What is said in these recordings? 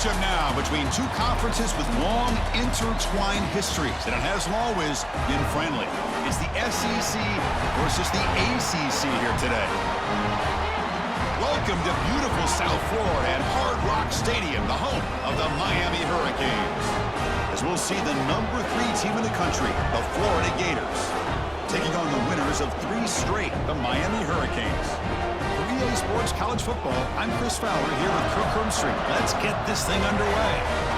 matchup now between two conferences with long intertwined histories, and it hasn't always been friendly. It's the SEC versus the ACC here today. Welcome to beautiful South Florida at Hard Rock Stadium, the home of the Miami Hurricanes. As we'll see the number 3 team in the country, the Florida Gators, taking on the winners of 3 straight, the Miami Hurricanes. For EA Sports College Football, I'm Chris Fowler here with Kirk Herbstreit. Let's get this thing underway.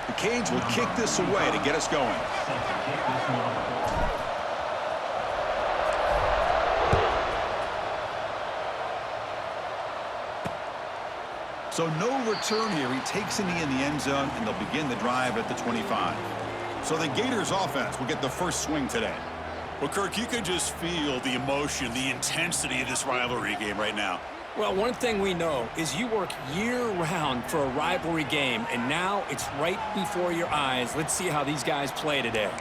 The Canes will kick this away to get us going. So no return here. He takes it in the end zone, and they'll begin the drive at the 25. So the Gators offense will get the first swing today. Well, Kirk, you can just feel the emotion, the intensity of this rivalry game right now. Well, one thing we know is you work year-round for a rivalry game, and now it's right before your eyes. Let's see how these guys play today.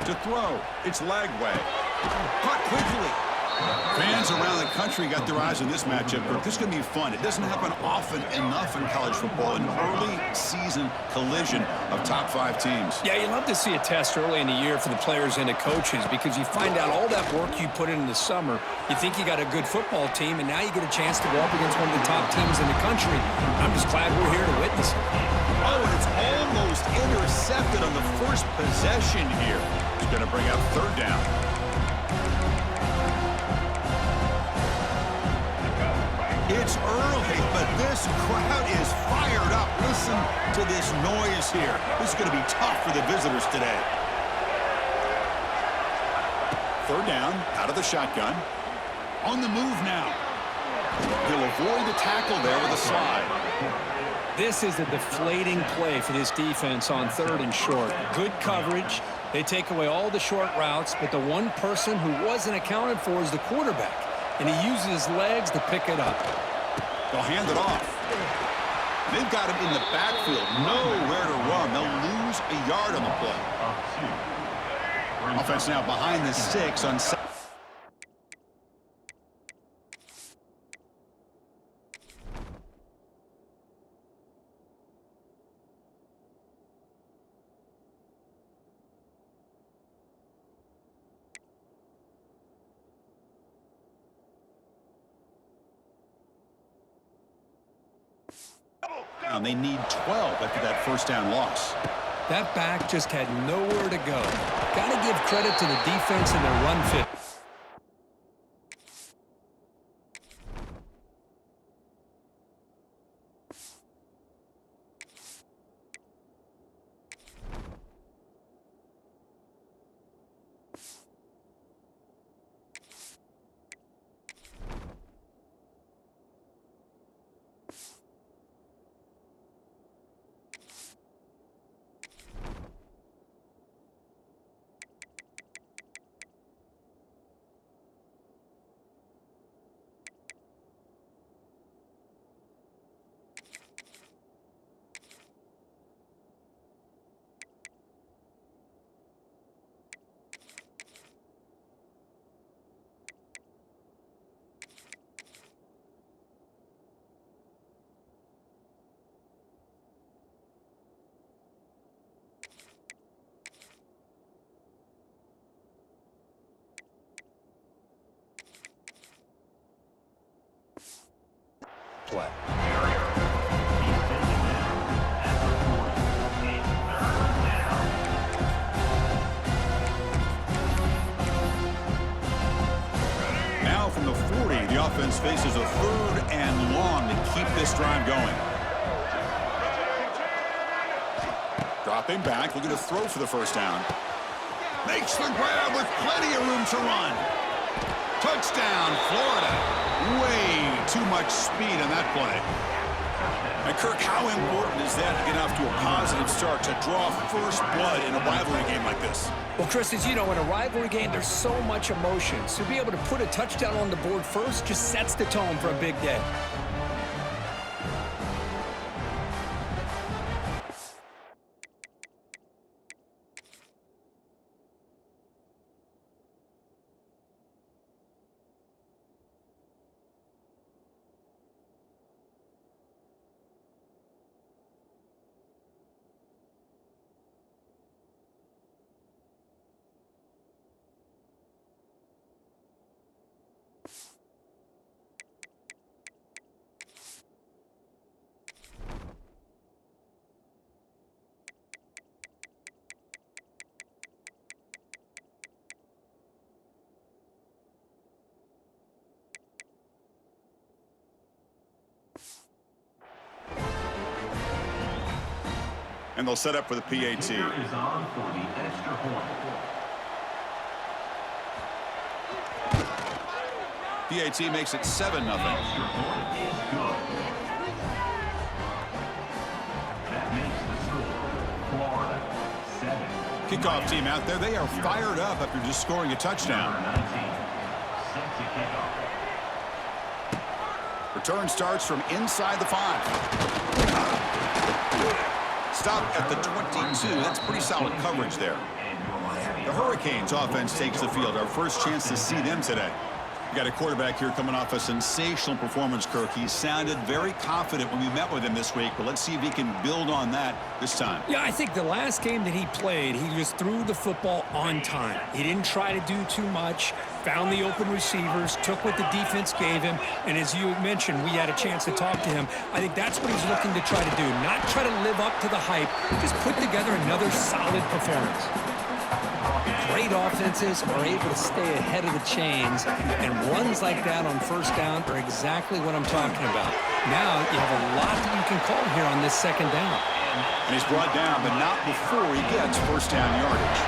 To throw, it's Lagway. Caught quickly. Fans around the country got their eyes on this matchup. This is going to be fun. It doesn't happen often enough in college football, an early season collision of top 5 teams. Yeah, you love to see a test early in the year for the players and the coaches because you find out all that work you put in the summer. You think you got a good football team, and now you get a chance to go up against one of the top teams in the country. I'm just glad we're here to witness it. Oh, and it's almost intercepted on the first possession here. It's going to bring up 3rd down. It's early, but this crowd is fired up. Listen to this noise here. This is going to be tough for the visitors today. 3rd down, out of the shotgun. On the move now. He'll avoid the tackle there with a slide. This is a deflating play for this defense on 3rd and short. Good coverage. They take away all the short routes, but the one person who wasn't accounted for is the quarterback, and he uses his legs to pick it up. They'll hand it off. They've got him in the backfield, nowhere to run. They'll lose a yard on the play. Offense now behind the 6 on 7. And they need 12 after that 1st down loss. That back just had nowhere to go. Got to give credit to the defense and their run fit. Play. now from the 40, the offense faces a 3rd and long to keep this drive going. Dropping back, looking to throw for the first down. Makes the grab with plenty of room to run. Touchdown, Florida. Way too much speed on that play. And Kirk, how important is that to get off to a positive start, to draw first blood in a rivalry game like this? Well, Chris, as you know, in a rivalry game, there's so much emotion. So to be able to put a touchdown on the board first just sets the tone for a big day. And they'll set up for the PAT. Is on for the extra point. PAT makes it 7-0. Extra point is good. That makes the score Florida 7. Kickoff team out there. They are fired up after just scoring a touchdown. Number 19. Set to kick off. Return starts from inside the 5. Stop at the 22. That's pretty solid coverage there. The Hurricanes offense takes the field. Our first chance to see them today. We got a quarterback here coming off a sensational performance, Kirk. He sounded very confident when we met with him this week, but let's see if he can build on that this time. Yeah, I think the last game that he played, he just threw the football on time. He didn't try to do too much, found the open receivers, took what the defense gave him, and as you mentioned, we had a chance to talk to him. I think that's what he's looking to try to do, not try to live up to the hype, just put together another solid performance. Great offenses are able to stay ahead of the chains, and runs like that on first down are exactly what I'm talking about. Now you have a lot that you can call here on this second down. And he's brought down, but not before he gets first down yardage.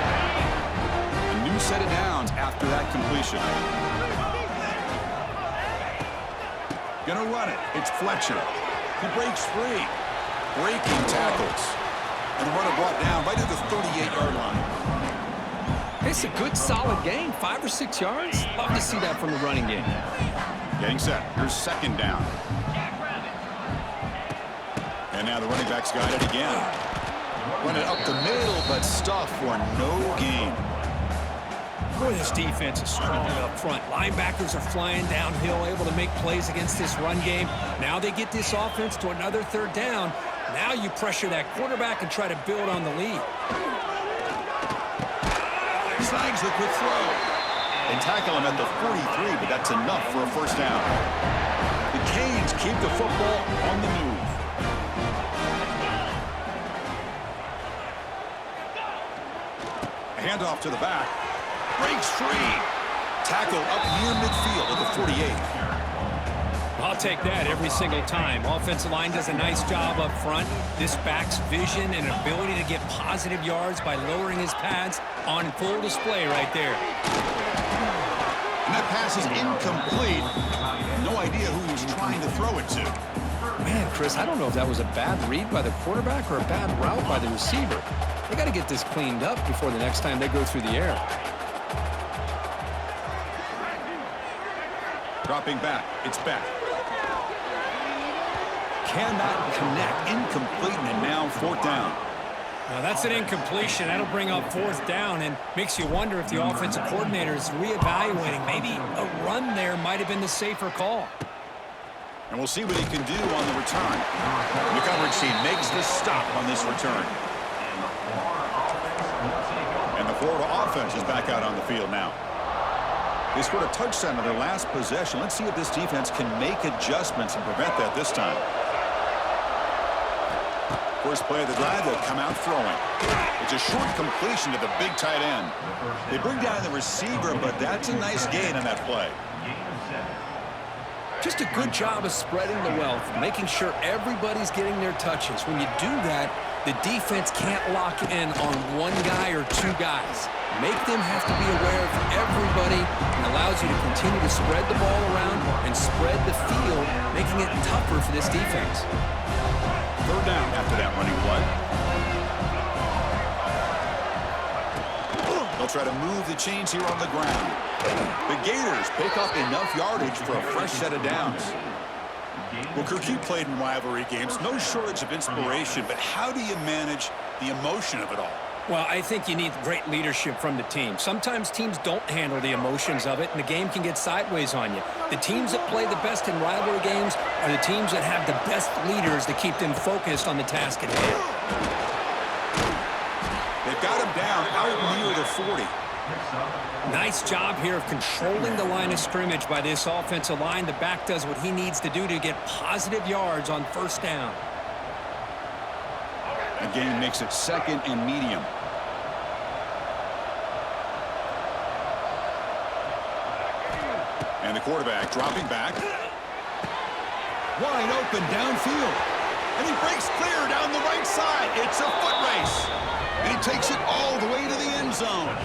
A new set of downs after that completion. Gonna run it. It's Fletcher. He breaks free. Breaking tackles. And the runner brought down right at the 38-yard line. It's a good, solid game. 5 or 6 yards. Love to see that from the running game. Getting set. Here's second down. And now the running back's got it again. Run it up the middle, but stuff for no gain. Boy, this defense is strong up front. Linebackers are flying downhill, able to make plays against this run game. Now they get this offense to another third down. Now you pressure that quarterback and try to build on the lead. Snags the quick throw. They tackle him at the 43, but that's enough for a first down. The Canes keep the football on the move. A handoff to the back. Breaks free. Tackle up near midfield at the 48. I'll take that every single time. Offensive line does a nice job up front. This back's vision and ability to get positive yards by lowering his pads on full display right there. And that pass is incomplete. No idea who he was trying to throw it to. Man, Chris, I don't know if that was a bad read by the quarterback or a bad route by the receiver. They got to get this cleaned up before the next time they go through the air. Dropping back. It's back. Cannot connect. Incomplete, and now fourth down. Now that's an incompletion. That'll bring up fourth down and makes you wonder if the offensive coordinator is reevaluating. Maybe a run there might have been the safer call. And we'll see what he can do on the return. The coverage team makes the stop on this return. And the Florida offense is back out on the field now. They scored a touchdown in their last possession. Let's see if this defense can make adjustments and prevent that this time. First play of the drive, they'll come out throwing. It's a short completion to the big tight end. They bring down the receiver, but that's a nice gain on that play. Just a good job of spreading the wealth, making sure everybody's getting their touches. When you do that, the defense can't lock in on one guy or two guys. Make them have to be aware of everybody and allows you to continue to spread the ball around and spread the field, making it tougher for this defense. Third down after that running play. They'll try to move the chains here on the ground. The Gators pick up enough yardage for a fresh set of downs. Well, Kirk, you played in rivalry games. No shortage of inspiration, but how do you manage the emotion of it all? Well, I think you need great leadership from the team. Sometimes teams don't handle the emotions of it, and the game can get sideways on you. The teams that play the best in rivalry games are the teams that have the best leaders to keep them focused on the task at hand. They've got him down out near the 40. Nice job here of controlling the line of scrimmage by this offensive line. The back does what he needs to do to get positive yards on first down. Again, makes it second and medium. And the quarterback dropping back. Wide open downfield. And he breaks clear down the right side. It's a foot race. And he takes it all the way to the end zone.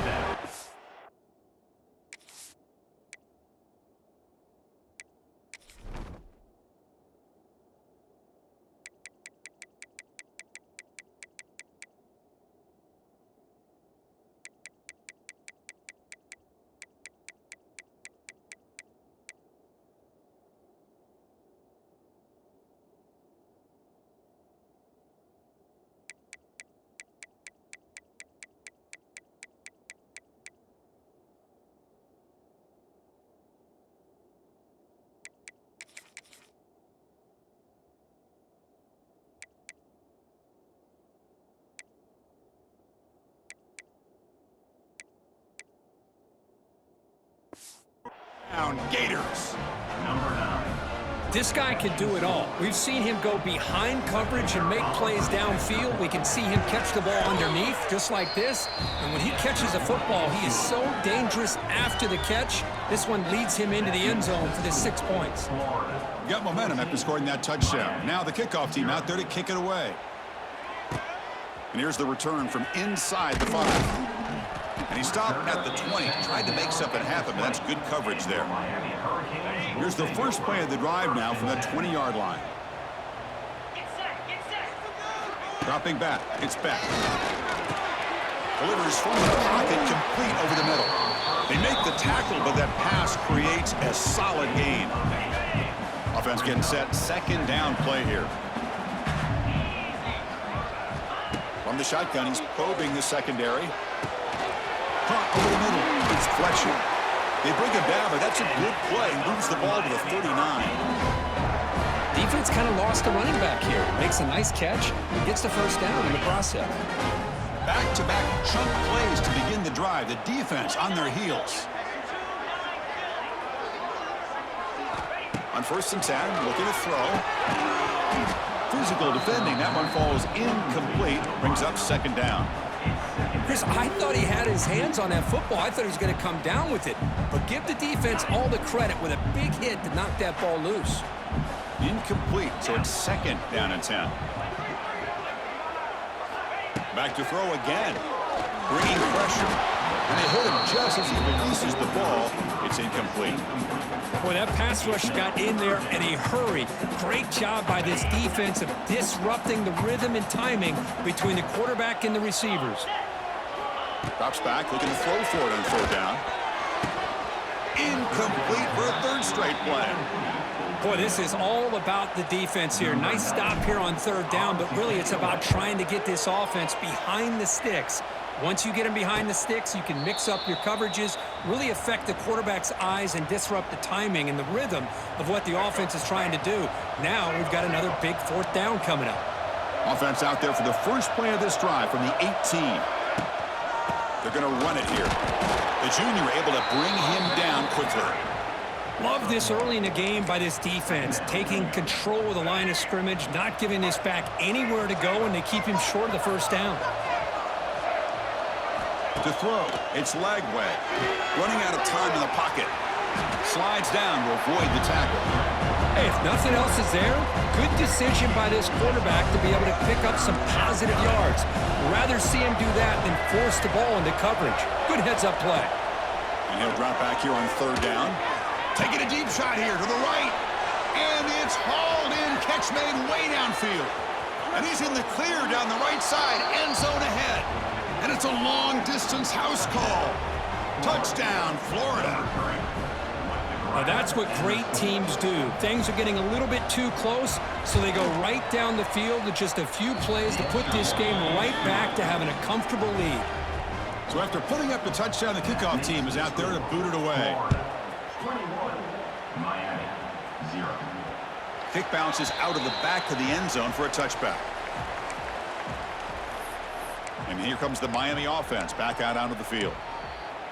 Down Gators. Number 9. This guy can do it all. We've seen him go behind coverage and make plays downfield. We can see him catch the ball underneath, just like this. And when he catches a football, he is so dangerous after the catch. This one leads him into the end zone for the 6 points. Got momentum after scoring that touchdown. Now the kickoff team out there to kick it away. And here's the return from inside the 5. And he stopped at the 20. Tried to make something happen, but that's good coverage there. Here's the first play of the drive now from that 20-yard line. Dropping back. It's back. Delivers from the pocket, complete over the middle. They make the tackle, but that pass creates a solid gain. Offense getting set. Second down play here. From the shotgun, he's probing the secondary. Caught over the middle. It's Fletcher. They bring him down, but that's a good play. Moves the ball to the 39. Defense kind of lost the running back here. Makes a nice catch and gets the first down in the process. Back-to-back chunk plays to begin the drive. The defense on their heels. On first and 10, looking to throw. Physical defending. That one falls incomplete. Brings up second down. Chris, I thought he had his hands on that football. I thought he was going to come down with it. But give the defense all the credit with a big hit to knock that ball loose. Incomplete, so it's second down and 10. Back to throw again. Bringing pressure. And they hit him just as he releases the ball. It's incomplete. Boy, that pass rush got in there in a hurry. Great job by this defense of disrupting the rhythm and timing between the quarterback and the receivers. Drops back, looking to throw for it on third down. Incomplete for a third straight play. Boy, this is all about the defense here. Nice stop here on third down, but really it's about trying to get this offense behind the sticks. Once you get them behind the sticks, you can mix up your coverages, really affect the quarterback's eyes and disrupt the timing and the rhythm of what the offense is trying to do. Now we've got another big fourth down coming up. Offense out there for the first play of this drive from the 18. They're going to run it here. The junior able to bring him down quickly. Love this early in the game by this defense, taking control of the line of scrimmage, not giving this back anywhere to go, and they keep him short of the first down. To throw, it's Lagway. Running out of time in the pocket. Slides down to avoid the tackle. Hey, if nothing else is there, good decision by this quarterback to be able to pick up some positive yards. Rather see him do that than force the ball into coverage. Good heads-up play. And he'll drop back here on third down. Taking a deep shot here to the right. And it's hauled in. Catch made way downfield. And he's in the clear down the right side. End zone ahead. And it's a long-distance house call. Touchdown, Florida. Now that's what great teams do. Things are getting a little bit too close, so they go right down the field with just a few plays to put this game right back to having a comfortable lead. So after putting up the touchdown, the kickoff team is out there to boot it away. 21, Miami, 0. Kick bounces out of the back of the end zone for a touchback. And here comes the Miami offense back out onto the field.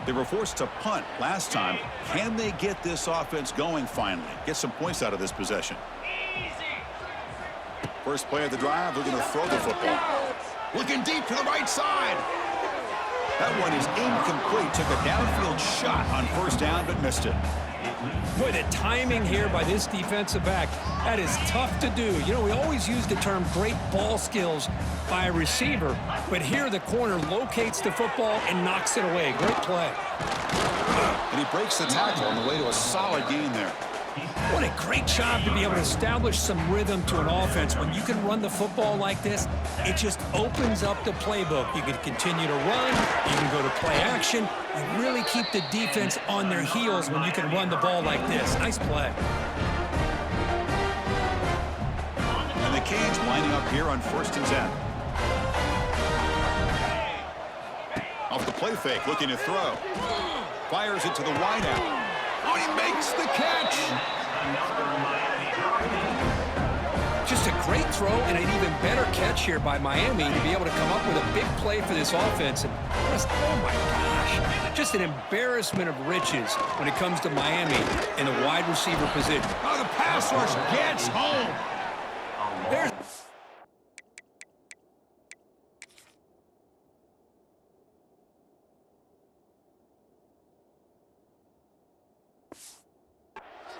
They were forced to punt last time. Can they get this offense going finally? Get some points out of this possession. First play of the drive, they're going to throw the football. Looking deep to the right side. That one is incomplete. Took a downfield shot on first down, but missed it. Boy, the timing here by this defensive back, that is tough to do. You know, we always use the term great ball skills by a receiver, but here the corner locates the football and knocks it away. Great play. And he breaks the tackle on the way to a solid gain there. What a great job to be able to establish some rhythm to an offense. When you can run the football like this, it just opens up the playbook. You can continue to run. You can go to play action. You really keep the defense on their heels when you can run the ball like this. Nice play. And the Canes lining up here on 1st and 10. Off the play fake, looking to throw. Fires it to the wideout. Oh, he makes the catch. Just a great throw and an even better catch here by Miami to be able to come up with a big play for this offense. And just, oh my gosh, just an embarrassment of riches when it comes to Miami in the wide receiver position. Oh, the pass rush gets home. There's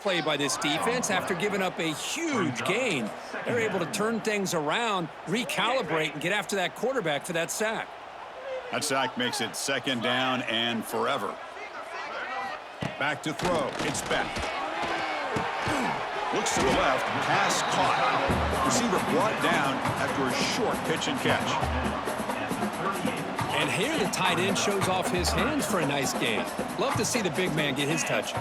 play by this defense. After giving up a huge gain, they're able to turn things around, recalibrate, and get after that quarterback for that sack. That sack makes it 2nd down and forever. Back to throw. It's Beck. Looks to the left. Pass caught. Receiver brought down after a short pitch and catch. And here the tight end shows off his hands for a nice gain. Love to see the big man get his touches.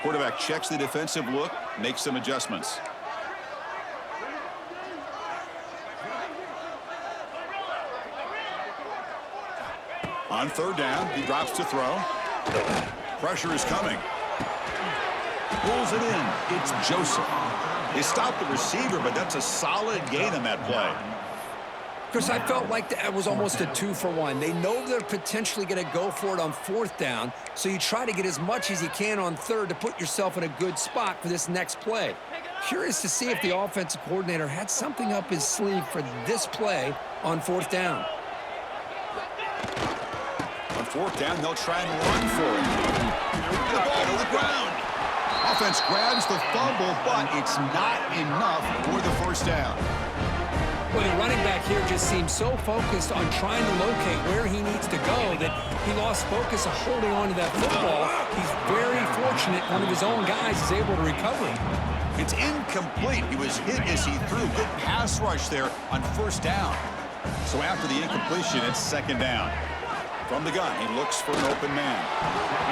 Quarterback checks the defensive look, makes some adjustments. On 3rd down, he drops to throw. Pressure is coming. Pulls it in. It's Joseph. They stopped the receiver, but that's a solid gain on that play. Chris, I felt like that was almost a 2-for-1. They know they're potentially going to go for it on 4th down, so you try to get as much as you can on 3rd to put yourself in a good spot for this next play. Curious to see if the offensive coordinator had something up his sleeve for this play on 4th down. On 4th down, they'll try and run for it. The ball to the ground. Offense grabs the fumble, but it's not enough for the 1st down. Well, the running back here just seems so focused on trying to locate where he needs to go that he lost focus of holding on to that football. He's very fortunate one of his own guys is able to recover it. It's incomplete. He was hit as he threw. Good pass rush there on 1st down. So after the incompletion, it's 2nd down. From the gun, he looks for an open man.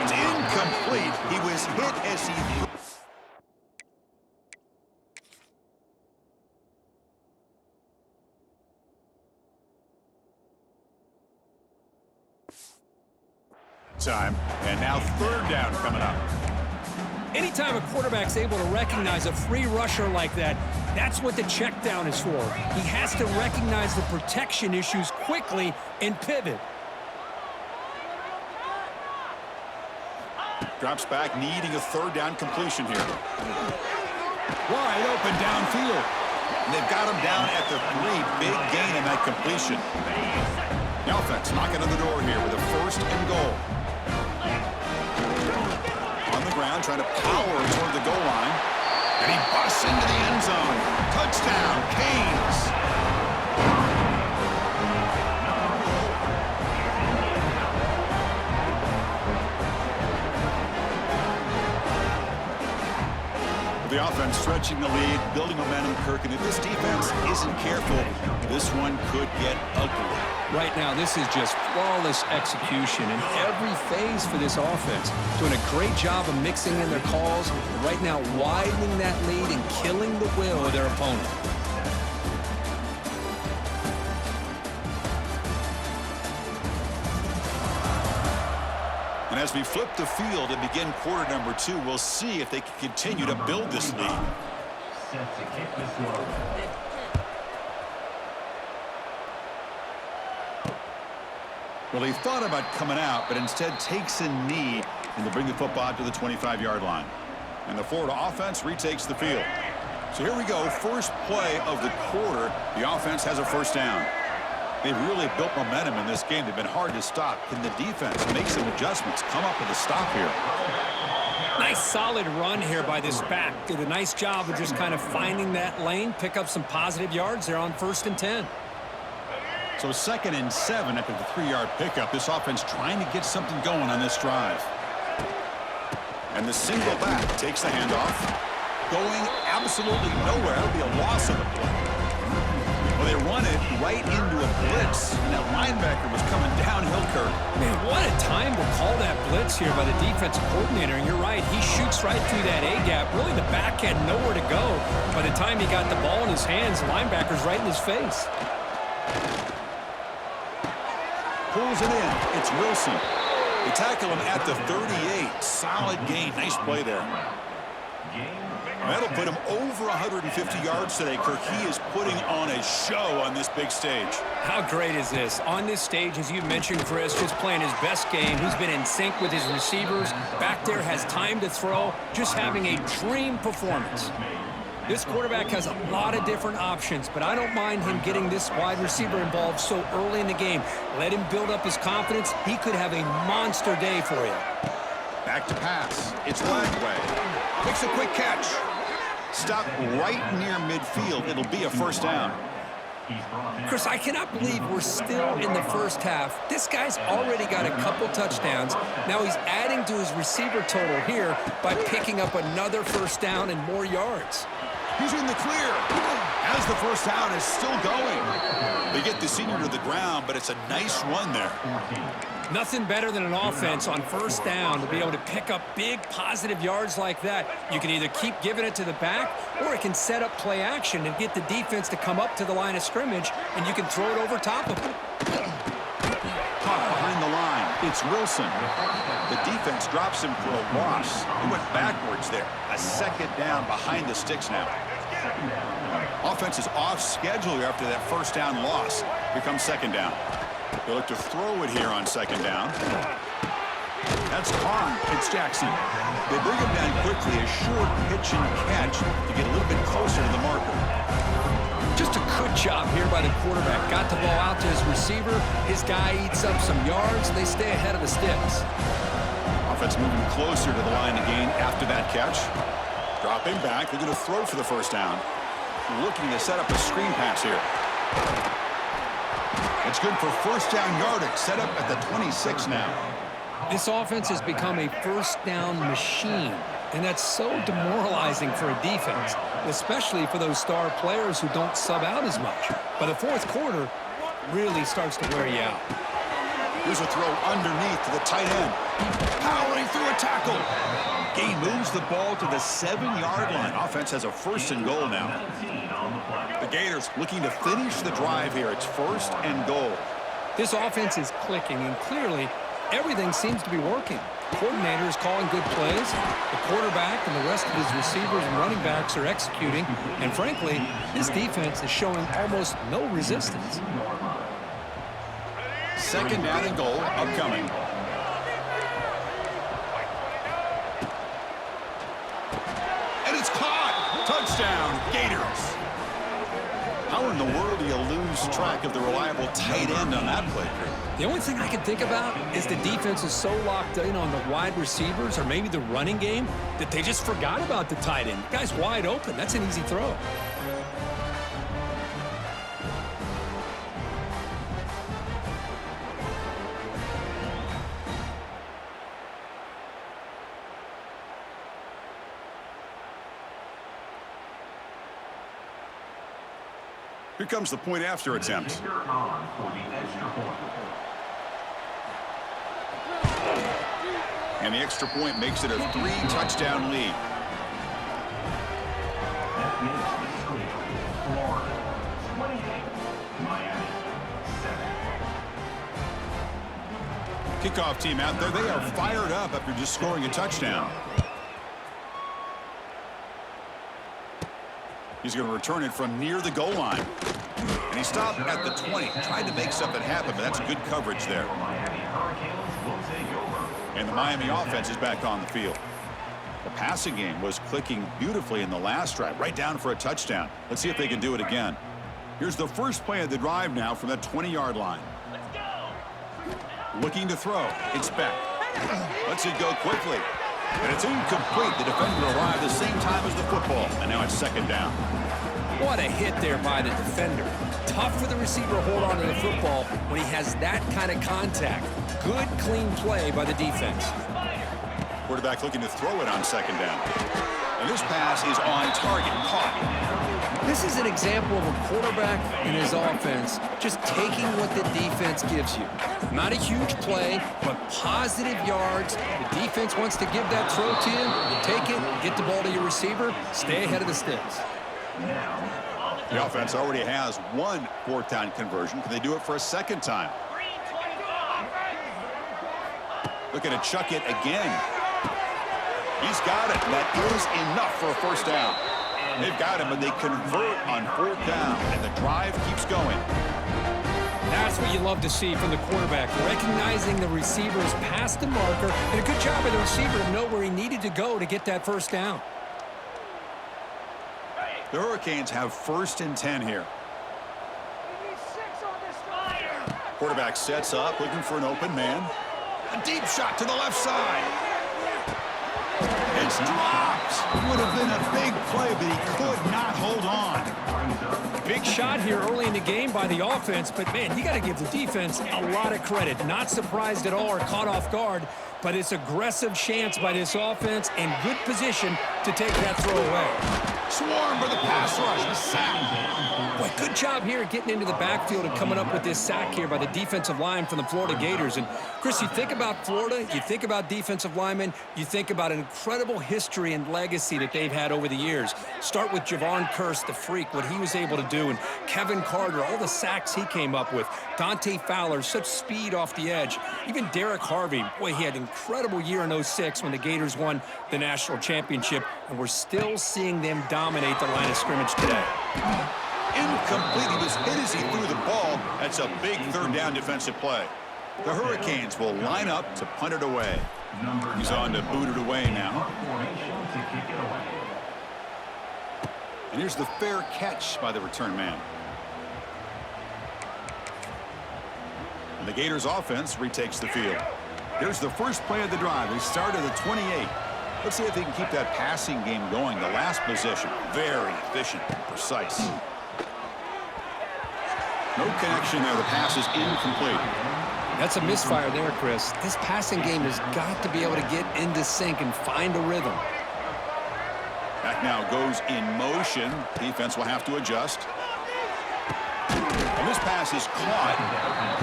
It's incomplete. He was hit as he threw. Time, and now 3rd down coming up. Anytime a quarterback's able to recognize a free rusher like that, that's what the check down is for. He has to recognize the protection issues quickly and pivot. Drops back, needing a third down completion here. Wide open downfield. And they've got him down at the 3. Big gain in that completion. The offense knocking on the door here with a 1st and goal. On the ground, trying to power toward the goal line. And he busts into the end zone. Touchdown, Canes. The offense stretching the lead, building momentum, Kirk. And if this defense isn't careful, this one could get ugly. Right now, this is just flawless execution in every phase for this offense. Doing a great job of mixing in their calls. And right now, widening that lead and killing the will of their opponent. And as we flip the field and begin quarter number 2, we'll see if they can continue to build this lead. Set to kick this one. Well, he thought about coming out, but instead takes a knee and to bring the football to the 25-yard line. And the Florida offense retakes the field. So here we go, first play of the quarter. The offense has a 1st down. They've really built momentum in this game. They've been hard to stop. Can the defense make some adjustments, come up with a stop here? Nice solid run here by this back. Did a nice job of just kind of finding that lane, pick up some positive yards there on 1st and 10. So 2nd and 7 after the 3-yard pickup. This offense trying to get something going on this drive. And the single back takes the handoff. Going absolutely nowhere. That'll be a loss of the play. Well, they run it right into a blitz. And that linebacker was coming downhill, Kirk. Man, what a time to call that blitz here by the defensive coordinator. And you're right, he shoots right through that A-gap. Really, the back had nowhere to go. By the time he got the ball in his hands, the linebacker's right in his face. Pulls it in. It's Wilson. They tackle him at the 38. Solid gain. Nice play there. That'll put him over 150 yards today, Kirk. He is putting on a show on this big stage. How great is this? On this stage, as you mentioned, Chris, just playing his best game. He's been in sync with his receivers. Back there, has time to throw. Just having a dream performance. This quarterback has a lot of different options, but I don't mind him getting this wide receiver involved so early in the game. Let him build up his confidence. He could have a monster day for you. Back to pass. It's Lagway. Makes a quick catch. Stop right near midfield. It'll be a 1st down. Chris, I cannot believe we're still in the first half. This guy's already got a couple touchdowns. Now he's adding to his receiver total here by picking up another 1st down and more yards. He's in the clear. As the 1st down is still going. They get the senior to the ground, but it's a nice run there. Nothing better than an offense on 1st down to be able to pick up big positive yards like that. You can either keep giving it to the back, or it can set up play action and get the defense to come up to the line of scrimmage, and you can throw it over top of it. Caught behind the line. It's Wilson. The defense drops him for a loss. He went backwards there. A 2nd down behind the sticks now. Offense is off schedule here after that 1st down loss. Here comes 2nd down. They look to throw it here on 2nd down. That's caught. It's Jackson. They bring him down quickly. A short pitch and catch to get a little bit closer to the marker. Just a good job here by the quarterback. Got the ball out to his receiver. His guy eats up some yards. They stay ahead of the sticks. Offense moving closer to the line again after that catch. Dropping back. They're going to throw for the 1st down. Looking to set up a screen pass here. It's good for 1st down yardage. Set up at the 26 now. This offense has become a 1st down machine, and that's so demoralizing for a defense, especially for those star players who don't sub out as much. But the 4th quarter really starts to wear you out. Here's a throw underneath to the tight end. Powering through a tackle. Gain moves the ball to the 7-yard line. Offense has a 1st and goal now. The Gators looking to finish the drive here. It's 1st and goal. This offense is clicking, and clearly everything seems to be working. The coordinator is calling good plays. The quarterback and the rest of his receivers and running backs are executing. And frankly, this defense is showing almost no resistance. 2nd down and goal upcoming. in the world do you lose track of the reliable tight end on that play? The only thing I can think about is the defense is so locked in on the wide receivers or maybe the running game that they just forgot about the tight end. The guy's wide open. That's an easy throw. Here comes the point after attempt. Kicker on for the extra point. And the extra point makes it a 3-touchdown lead. That is the score. Florida 28, Miami 7. Kickoff team out there. They are fired up after just scoring a touchdown. He's going to return it from near the goal line. And he stopped at the 20. Tried to make something happen, but that's good coverage there. Miami Hurricanes will take over. And the Miami offense is back on the field. The passing game was clicking beautifully in the last drive, right down for a touchdown. Let's see if they can do it again. Here's the first play of the drive now from that 20-yard line. Looking to throw. It's back. Lets it go quickly. And it's incomplete. The defender arrived the same time as the football. And now it's second down. What a hit there by the defender. Tough for the receiver to hold on to the football when he has that kind of contact. Good, clean play by the defense. Quarterback looking to throw it on second down. And this pass is on target. Caught. This is an example of a quarterback and his offense just taking what the defense gives you. Not a huge play, but positive yards. The defense wants to give that throw to you. You take it, get the ball to your receiver, stay ahead of the sticks. The offense already has one fourth down conversion. Can they do it for a second time? Looking to chuck it again. He's got it. That is enough for a first down. They've got him, and they convert on fourth down, and the drive keeps going. That's what you love to see from the quarterback, recognizing the receiver's past the marker, and a good job by the receiver to know where he needed to go to get that first down. The Hurricanes have first and 10 here. Quarterback sets up, looking for an open man. A deep shot to the left side. It's dropped. Would have been a big play, but he could not hold on. Big shot here early in the game by the offense, but, man, you got to give the defense a lot of credit. Not surprised at all or caught off guard, but it's aggressive chance by this offense and good position to take that throw away. Swarm for the pass rush. A sack. Boy, good job here getting into the backfield and coming up with this sack here by the defensive line from the Florida Gators. And, Chris, you think about Florida, you think about defensive linemen, you think about an incredible history and legacy that they've had over the years. Start with Javon Kearse, the freak, what he was able to do, and Kevin Carter, all the sacks he came up with. Dante Fowler, such speed off the edge. Even Derek Harvey, boy, he had an incredible year in 06 when the Gators won the national championship, and we're still seeing them dominate the line of scrimmage today. Incomplete. He was hit as he threw the ball. That's a big third down defensive play. The Hurricanes will line up to punt it away. He's on to boot it away now. And here's the fair catch by the return man. And the Gators offense retakes the field. Here's the first play of the drive. They start at the 28. Let's see if they can keep that passing game going. The last possession, very efficient and precise. No connection there. The pass is incomplete. That's a misfire there, Chris. This passing game has got to be able to get into sync and find a rhythm. Back now goes in motion. Defense will have to adjust. And this pass is caught.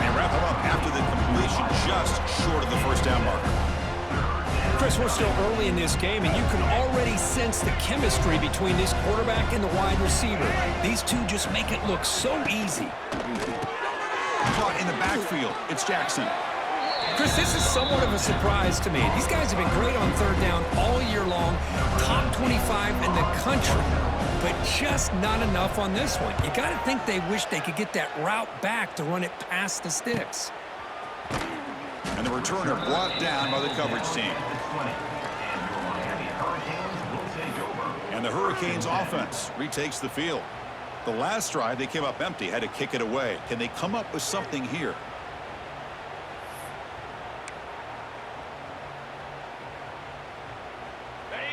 They wrap him up after the completion, just short of the first down marker. Chris, we're still early in this game, and you can already sense the chemistry between this quarterback and the wide receiver. These two just make it look so easy. Caught in the backfield. It's Jackson. Chris, this is somewhat of a surprise to me. These guys have been great on third down all year long, top 25 in the country, but just not enough on this one. You got to think they wish they could get that route back to run it past the sticks. And the returner brought down by the coverage team. And the Hurricanes offense retakes the field. The last drive, they came up empty, had to kick it away. Can they come up with something here?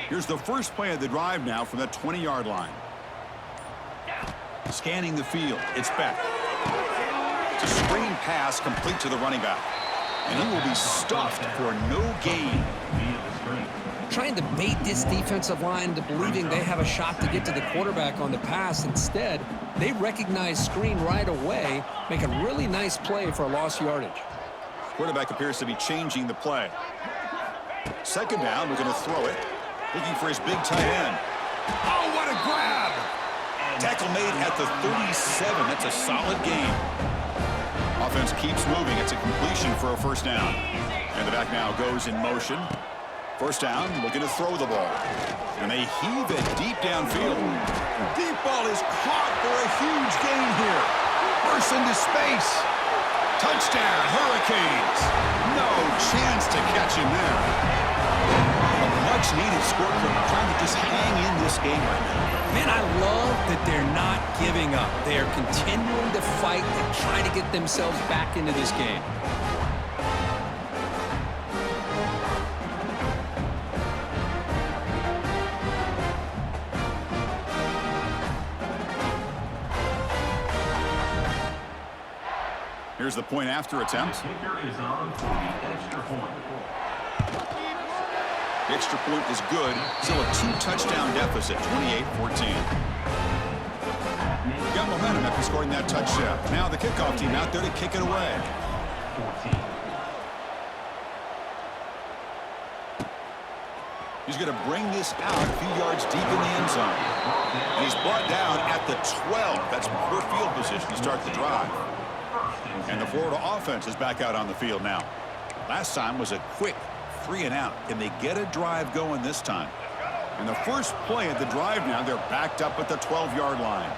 Here's the first play of the drive now from the 20-yard line. Scanning the field. It's back. It's a screen pass complete to the running back. And he will be stuffed for no gain. Trying to bait this defensive line into believing they have a shot to get to the quarterback on the pass. Instead, they recognize screen right away, make a really nice play for a lost yardage. Quarterback appears to be changing the play. Second down, we're going to throw it. Looking for his big tight end. Oh, what a grab! Tackle made at the 37. That's a solid gain. Offense keeps moving. It's a completion for a first down. And the back now goes in motion. First down, looking to throw the ball. And they heave it deep downfield. Deep ball is caught for a huge gain here. Bursts into space. Touchdown, Hurricanes. No chance to catch him there. A much-needed score for trying to just hang in this game right now. Man, I love that they're not giving up. They are continuing to fight and try to get themselves back into this game. Here's the point after attempt. Kicker is on for the extra point. The extra point is good. Still a 2-touchdown deficit, 28-14. Got momentum after scoring that touchdown. Now the kickoff team out there to kick it away. 14. He's going to bring this out a few yards deep in the end zone. And he's brought down at the 12. That's poor field position to start the drive. And the Florida offense is back out on the field now. Last time was a quick 3-and-out. Can they get a drive going this time? And the first play of the drive now, they're backed up at the 12-yard line.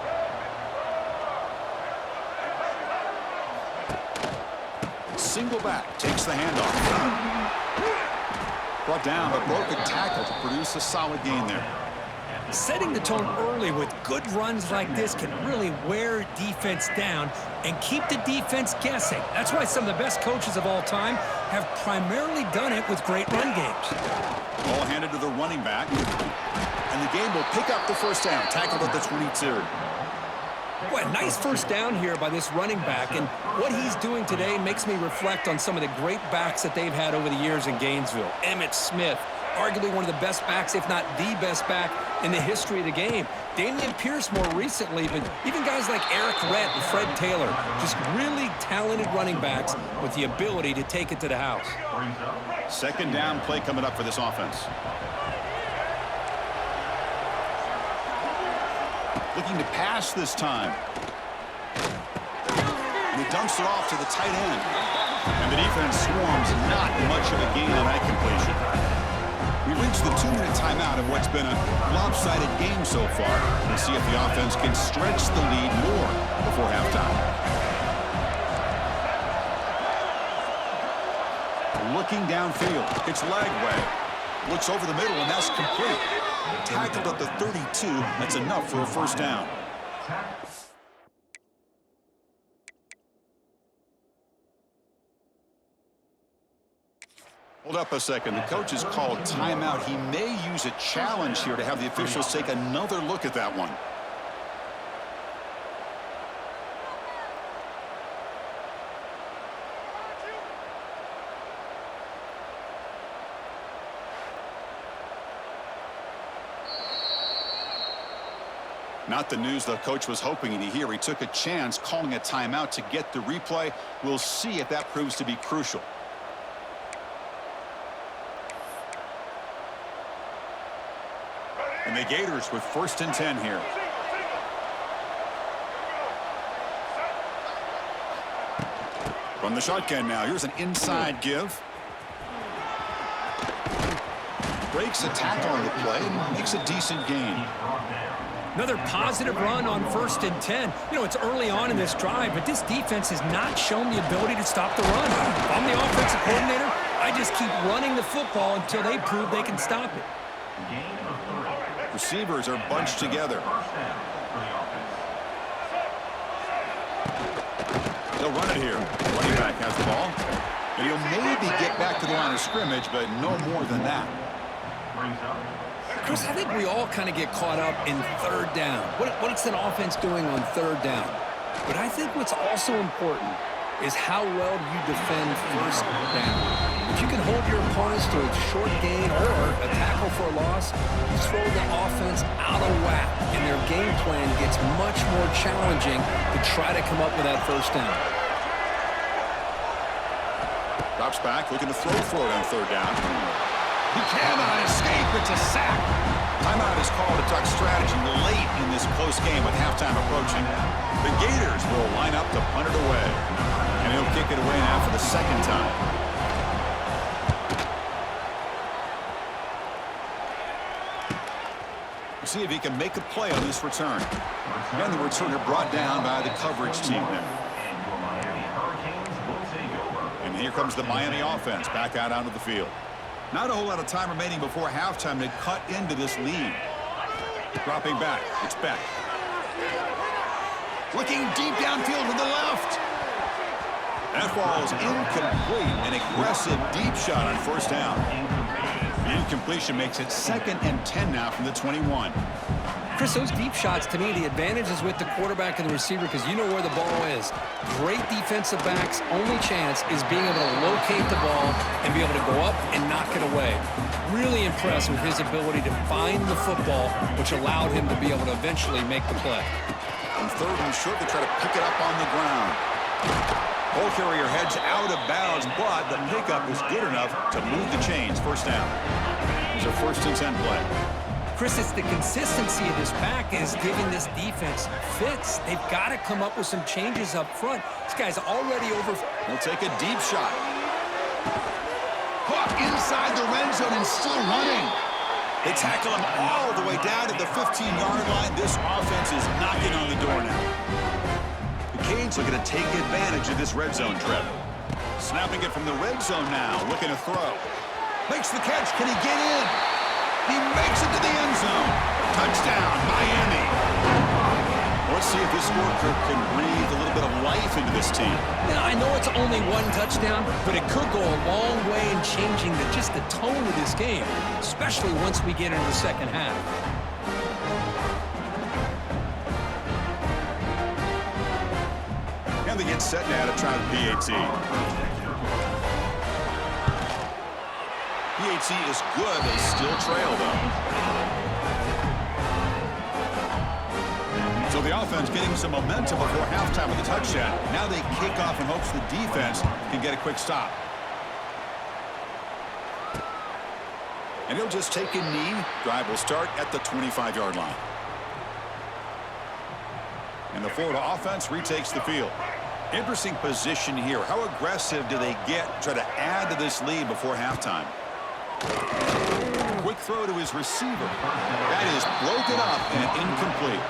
Single back, takes the handoff. Brought down, but broke a tackle to produce a solid gain there. Setting the tone early with good runs like this can really wear defense down and keep the defense guessing. That's why some of the best coaches of all time have primarily done it with great run games. Ball handed to the running back. And the game will pick up the first down. Tackled at the 22. Boy, a nice first down here by this running back. And what he's doing today makes me reflect on some of the great backs that they've had over the years in Gainesville. Emmitt Smith, arguably one of the best backs, if not the best back in the history of the game. Damian Pierce more recently, but even guys like Eric Rett and Fred Taylor, just really talented running backs with the ability to take it to the house. Second down play coming up for this offense. Looking to pass this time. And he dumps it off to the tight end. And the defense swarms, not much of a gain on that completion. We reached the 2-minute timeout of what's been a lopsided game so far. We'll see if the offense can stretch the lead more before halftime. Looking downfield. It's Lagway. Looks over the middle, and that's complete. Tackled at the 32. That's enough for a first down. Hold up a second. The coach has called timeout. He may use a challenge here to have the officials take another look at that one. Not the news the coach was hoping to hear. He took a chance calling a timeout to get the replay. We'll see if that proves to be crucial. And the Gators with 1st and 10 here. From the shotgun now, here's an inside give. Breaks a tackle on the play and makes a decent gain. Another positive run on 1st and 10. You know, it's early on in this drive, but this defense has not shown the ability to stop the run. If I'm the offensive coordinator, I just keep running the football until they prove they can stop it. Receivers are bunched together. They'll run it here. Running back has the ball. And he'll maybe get back to the line of scrimmage, but no more than that. Chris, I think we all kind of get caught up in third down. What's an offense doing on third down? But I think what's also important is how well you defend first down. If you can hold your opponents to a short gain or a tackle for a loss, you throw the offense out of whack, and their game plan gets much more challenging to try to come up with that first down. Drops back, looking to throw for it on third down. He cannot escape. It's a sack. Timeout is called to tuck strategy late in this close game with halftime approaching. The Gators will line up to punt it away. And he'll kick it away now for the second time. We'll see if he can make a play on this return. And the returner brought down by the coverage team there. And here comes the Miami offense back out onto the field. Not a whole lot of time remaining before halftime to cut into this lead. Dropping back, it's Beck. Looking deep downfield to the left. That ball is incomplete. An aggressive deep shot on first down. The incompletion makes it 2nd and 10 now from the 21. Chris, those deep shots, to me, the advantage is with the quarterback and the receiver because you know where the ball is. Great defensive backs' only chance is being able to locate the ball and be able to go up and knock it away. Really impressed with his ability to find the football, which allowed him to be able to eventually make the play. On third and short, they try to pick it up on the ground. Ball carrier heads out of bounds, but the pickup was good enough to move the chains. First down. It was a 1st and 10 play. Chris, it's the consistency of this back is giving this defense fits. They've got to come up with some changes up front. This guy's already over. He'll take a deep shot. Hook inside the red zone and still running. They tackle him all the way down to the 15-yard line. This offense is knocking on the door now. The Canes looking to take advantage of this red zone trip. Snapping it from the red zone now, looking to throw. Makes the catch. Can he get in? He makes it to the end zone. Touchdown, Miami. Let's see if this scorecard can breathe a little bit of life into this team. Now, I know it's only one touchdown, but it could go a long way in changing just the tone of this game, especially once we get into the second half. And they get set now to try the PAT. PAT is good. They still trail, though. So the offense getting some momentum before halftime with a touchdown. Now they kick off in hopes the defense can get a quick stop. And he'll just take a knee. Drive will start at the 25-yard line. And the Florida offense retakes the field. Interesting position here. How aggressive do they get to try to add to this lead before halftime? Quick throw to his receiver. That is broken up and incomplete.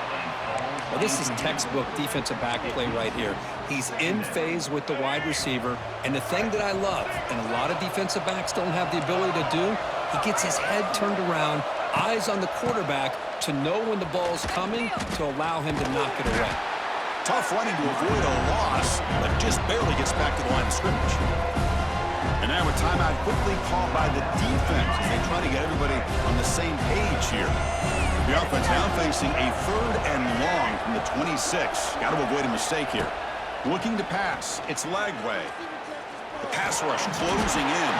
Well, this is textbook defensive back play right here. He's in phase with the wide receiver, and the thing that I love, and a lot of defensive backs don't have the ability to do, he gets his head turned around, eyes on the quarterback to know when the ball's coming to allow him to knock it away. Tough running to avoid a loss, but just barely gets back to the line of scrimmage. And now a timeout quickly called by the defense as they try to get everybody on the same page here. The offense now facing a 3rd and long from the 26. Got to avoid a mistake here. Looking to pass. It's Lagway. The pass rush closing in.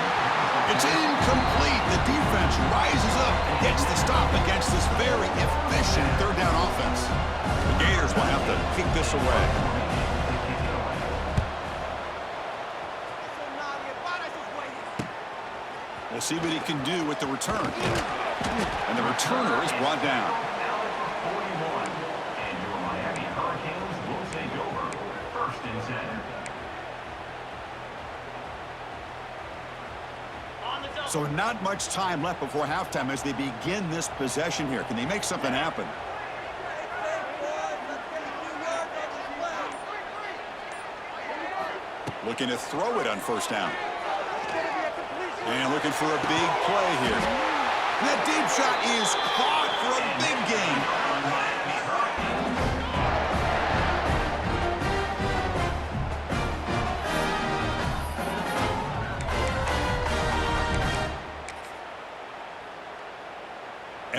It's incomplete. The defense rises up and gets the stop against this very efficient 3rd down offense. The Gators will have to kick this away. We'll see what he can do with the return. And the returner is brought down. 41. And your Miami Hurricanes will take over. 1st and 10. So not much time left before halftime as they begin this possession here. Can they make something happen? Looking to throw it on first down. And looking for a big play here. That deep shot is caught for a big gain.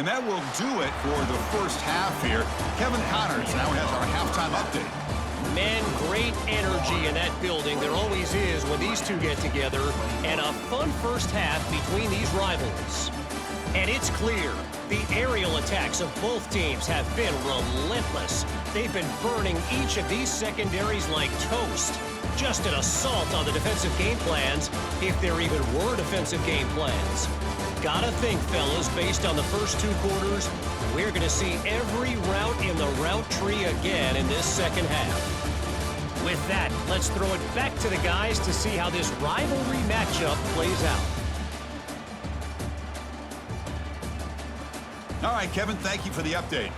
And that will do it for the first half here. Kevin Connors now has our halftime update. Man, great energy in that building. There always is when these two get together. And a fun first half between these rivals. And it's clear, the aerial attacks of both teams have been relentless. They've been burning each of these secondaries like toast. Just an assault on the defensive game plans, if there even were defensive game plans. Gotta think, fellas, based on the first 2 quarters, we're going to see every route in the route tree again in this second half. With that, let's throw it back to the guys to see how this rivalry matchup plays out. All right, Kevin, thank you for the update.